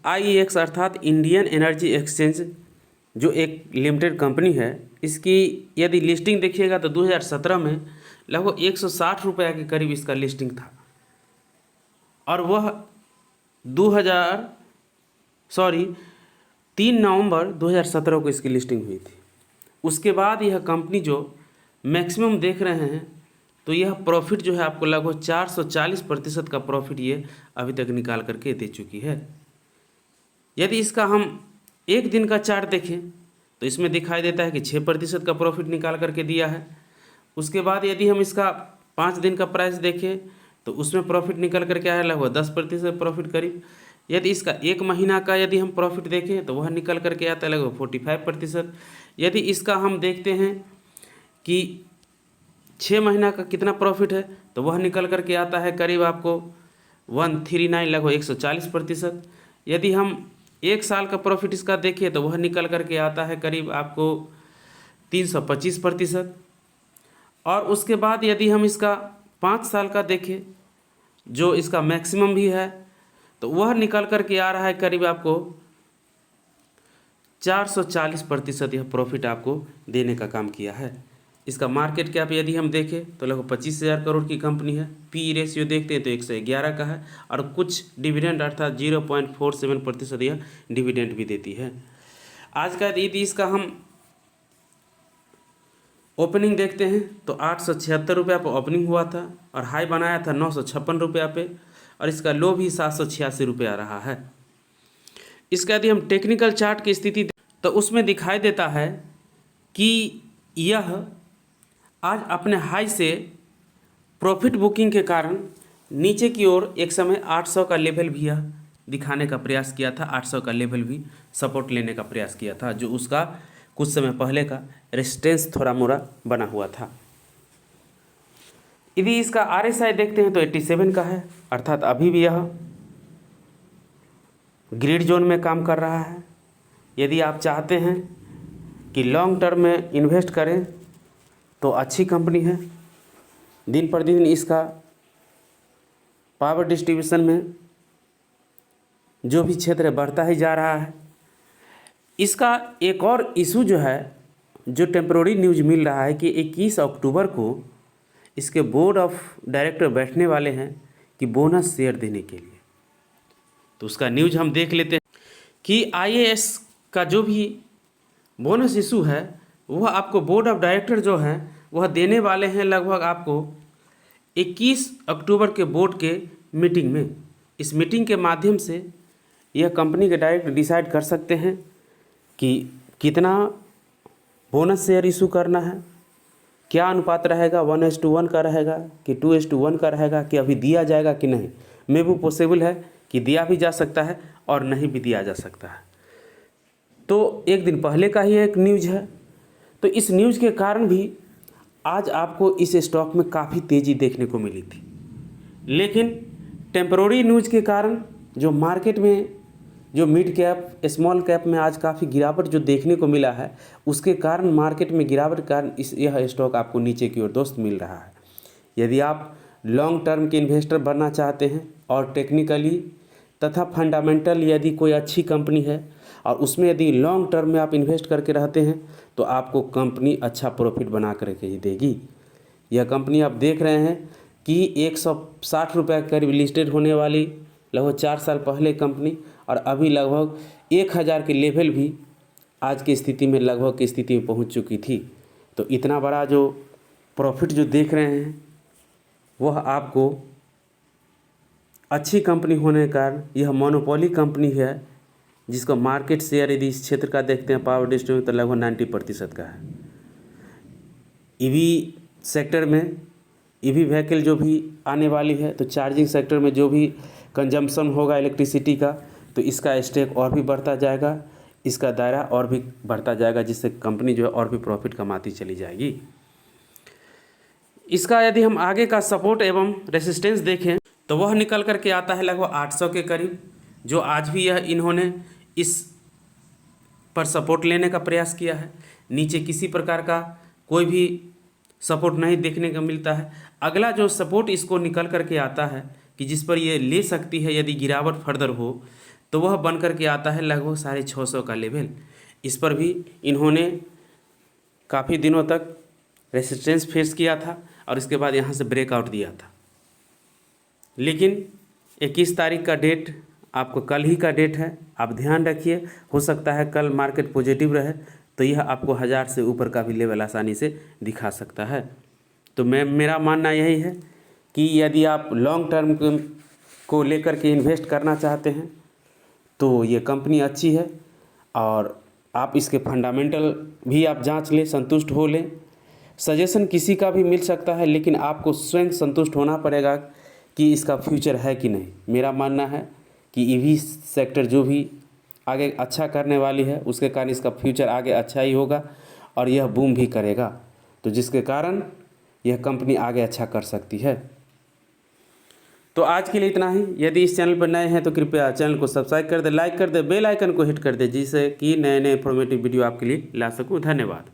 IEX अर्थात Indian energy exchange जो एक लिमिटेड कंपनी है, इसकी यदि लिस्टिंग देखिएगा तो 2017 में लगभग 160 रुपये के करीब इसका लिस्टिंग था और वह 3 नवंबर 2017 को इसकी लिस्टिंग हुई थी। उसके बाद यह कंपनी जो मैक्सिमम देख रहे हैं तो यह प्रॉफिट जो है आपको लगभग 440% का प्रॉफिट ये अभी तक निकाल करके दे चुकी है। यदि इसका हम एक दिन का चार्ट देखें तो इसमें दिखाई देता है कि 6% का प्रॉफिट निकाल करके दिया है। उसके बाद यदि हम इसका 5 दिन का प्राइस देखें तो उसमें प्रॉफिट निकल करके आया लगभग 10% प्रॉफिट करीब। यदि इसका 1 महीना का यदि हम प्रॉफिट देखें तो वह निकल करके आता है लगभग 45%। यदि इसका हम देखते हैं कि 6 महीना का कितना प्रॉफिट है तो वह निकल करके आता है करीब आपको 139 लगभग 140%। यदि हम 1 साल का प्रॉफिट इसका देखें तो वह निकल करके आता है करीब आपको 325%। और उसके बाद यदि हम इसका 5 साल का देखें जो इसका मैक्सिमम भी है तो वह निकल करके आ रहा है करीब आपको 440% यह प्रॉफिट आपको देने का काम किया है। इसका मार्केट कैप यदि हम देखें तो लगभग 25,000 करोड़ की कंपनी है। पी रेशियो देखते हैं तो 111 का है और कुछ डिविडेंड अर्थात 0.47% यह डिविडेंड भी देती है। आज का यदि इसका हम ओपनिंग देखते हैं तो 876 रुपया पर ओपनिंग हुआ था और हाई बनाया था 956 रुपया पे और इसका लो भी 786 रुपया रहा है। इसका यदि हम टेक्निकल चार्ट की स्थिति तो उसमें दिखाई देता है कि यह आज अपने हाई से प्रॉफिट बुकिंग के कारण नीचे की ओर एक समय 800 का लेवल भी यह दिखाने का प्रयास किया था, 800 का लेवल भी सपोर्ट लेने का प्रयास किया था जो उसका कुछ समय पहले का रेजिस्टेंस थोड़ा मोड़ा बना हुआ था। यदि इसका RSI देखते हैं तो 87 का है अर्थात अभी भी यह ग्रीड जोन में काम कर रहा है। यदि आप चाहते हैं कि लॉन्ग टर्म में इन्वेस्ट करें तो अच्छी कंपनी है। दिन पर दिन इसका पावर डिस्ट्रीब्यूशन में जो भी क्षेत्र बढ़ता ही जा रहा है। इसका एक और इशू जो है जो टेम्प्रोरी न्यूज मिल रहा है कि 21 अक्टूबर को इसके बोर्ड ऑफ डायरेक्टर बैठने वाले हैं कि बोनस शेयर देने के लिए। तो उसका न्यूज हम देख लेते हैं कि IAS का जो भी बोनस इशू है वह आपको बोर्ड ऑफ डायरेक्टर जो है वह देने वाले हैं लगभग आपको 21 अक्टूबर के बोर्ड के मीटिंग में। इस मीटिंग के माध्यम से यह कंपनी के डायरेक्टर डिसाइड कर सकते हैं कि कितना बोनस शेयर इशू करना है, क्या अनुपात रहेगा, 1:1 का रहेगा कि 2:1 का रहेगा कि अभी दिया जाएगा कि नहीं। मे भी पॉसिबल है कि दिया भी जा सकता है और नहीं भी दिया जा सकता है। तो एक दिन पहले का ही एक न्यूज़ है। तो इस न्यूज़ के कारण भी आज आपको इस स्टॉक में काफ़ी तेज़ी देखने को मिली थी, लेकिन टेम्पररी न्यूज़ के कारण जो मार्केट में जो मिड कैप स्मॉल कैप में आज काफ़ी गिरावट जो देखने को मिला है उसके कारण मार्केट में गिरावट के कारण यह स्टॉक आपको नीचे की ओर दोस्त मिल रहा है। यदि आप लॉन्ग टर्म के इन्वेस्टर बनना चाहते हैं और टेक्निकली तथा फंडामेंटल यदि कोई अच्छी कंपनी है और उसमें यदि लॉन्ग टर्म में आप इन्वेस्ट करके रहते हैं तो आपको कंपनी अच्छा प्रॉफिट बना करके ही देगी। यह कंपनी आप देख रहे हैं कि 160 रुपये के करीब लिस्टेड होने वाली लगभग 4 साल पहले कंपनी और अभी लगभग 1000 के लेवल भी आज की स्थिति में लगभग की स्थिति में पहुंच चुकी थी। तो इतना बड़ा जो प्रॉफिट जो देख रहे हैं वह आपको अच्छी कंपनी होने के कारण यह मोनोपोली कंपनी है जिसका मार्केट शेयर यदि इस क्षेत्र का देखते हैं पावर डिस्ट्रीब्यूशन तो लगभग 90% का है। EV सेक्टर में EV व्हीकल जो भी आने वाली है तो चार्जिंग सेक्टर में जो भी कंजम्पशन होगा इलेक्ट्रिसिटी का तो इसका स्टेक और भी बढ़ता जाएगा, इसका दायरा और भी बढ़ता जाएगा जिससे कंपनी जो है और भी प्रॉफिट कमाती चली जाएगी। इसका यदि हम आगे का सपोर्ट एवं रेसिस्टेंस देखें तो वह निकल करके आता है लगभग 800 के करीब, जो आज भी यह इन्होंने इस पर सपोर्ट लेने का प्रयास किया है। नीचे किसी प्रकार का कोई भी सपोर्ट नहीं देखने को मिलता है। अगला जो सपोर्ट इसको निकल करके आता है कि जिस पर ये ले सकती है यदि गिरावट फर्दर हो तो वह बन कर के आता है लगभग 650 का लेवल। इस पर भी इन्होंने काफ़ी दिनों तक रेसिस्टेंस फेस किया था और इसके बाद यहाँ से ब्रेकआउट दिया था। लेकिन 21 तारीख का डेट आपको कल ही का डेट है, आप ध्यान रखिए, हो सकता है कल मार्केट पॉजिटिव रहे तो यह आपको 1000 से ऊपर का भी लेवल आसानी से दिखा सकता है। तो मेरा मानना यही है कि यदि आप लॉन्ग टर्म को लेकर के इन्वेस्ट करना चाहते हैं तो ये कंपनी अच्छी है और आप इसके फंडामेंटल भी आप जांच लें, संतुष्ट हो लें। सजेशन किसी का भी मिल सकता है लेकिन आपको स्वयं संतुष्ट होना पड़ेगा कि इसका फ्यूचर है कि नहीं। मेरा मानना है कि ईवी सेक्टर जो भी आगे अच्छा करने वाली है उसके कारण इसका फ्यूचर आगे अच्छा ही होगा और यह बूम भी करेगा, तो जिसके कारण यह कंपनी आगे अच्छा कर सकती है। तो आज के लिए इतना ही। यदि इस चैनल पर नए हैं तो कृपया चैनल को सब्सक्राइब कर दे, लाइक कर दे, बेल आइकन को हिट कर दे, जिससे कि नए नए इन्फॉर्मेटिव वीडियो आपके लिए ला सकूं। धन्यवाद।